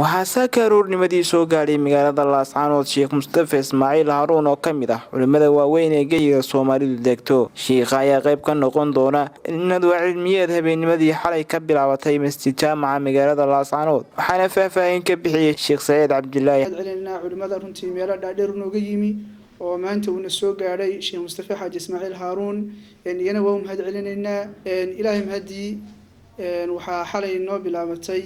waxaa saakaruurnimadii soo gaadhay magaalada Laascanood Sheekh Mustafe Ismacil Haruun oo kamid ah culimada waaweyn ee geeyiga Soomaalidu degto. Sheekh ayaa qayb ka noqon doona nadwa cilmiyeed habeennimadii xalay ka bilaabatay masjid jaamaca magaalada Laascanood. waxaana faahfaahin ka bixiyay Sheekh Said Cabdullaahi culimada runtii meelo dhaadheer nooga yimi oo maanta uu soo gaadhay Sheekh Mustafe Xaaji Ismacil Haruun iyana waa mahad celinaynaa ilaahay mahadii waxaa xalay noo bilaabatay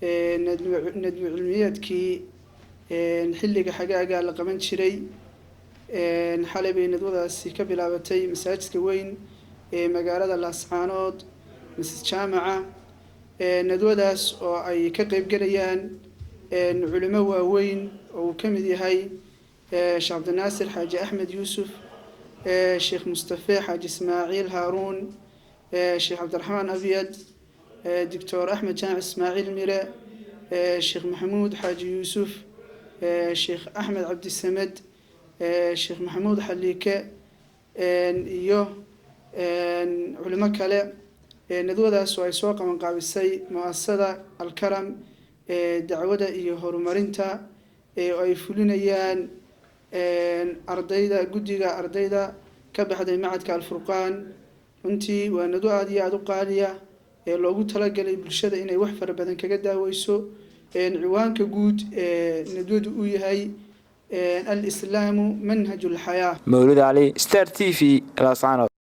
ندوة علميات كي نحل حاجة على قمن شري نحل ندوة السكة بلعبتي مساجد كوين مجال لاسعانود مسجد جامعة ندوة داس أو أي كقريب جريان علماء وين وكم ذي هاي شيخ عبد الناصر حاج أحمد يوسف شيخ مصطفى حاج إسماعيل هارون شيخ عبد الرحمن أبيض دكتور أحمد جامع إسماعيل ميرا الشيخ محمود حاج يوسف الشيخ أحمد عبد السمد الشيخ محمود حليكة إيوه علماء كلا ندوة ذا سواق من قابل السي مؤسسة الكرم دعوة إيوه هرمرينتا أي فلون أيان أرضيدا جديدا أرضيدا كبحد المعهد كالفرقان أنتي وندوة هذه عدو قالية loogu talagalay bulshada inay wax fara badan kaga daawayso ciwaanka guud nadwadu uu yahay al-islaamu manhajul hayaa. Mawlid Ali, Star TV, Laascanood.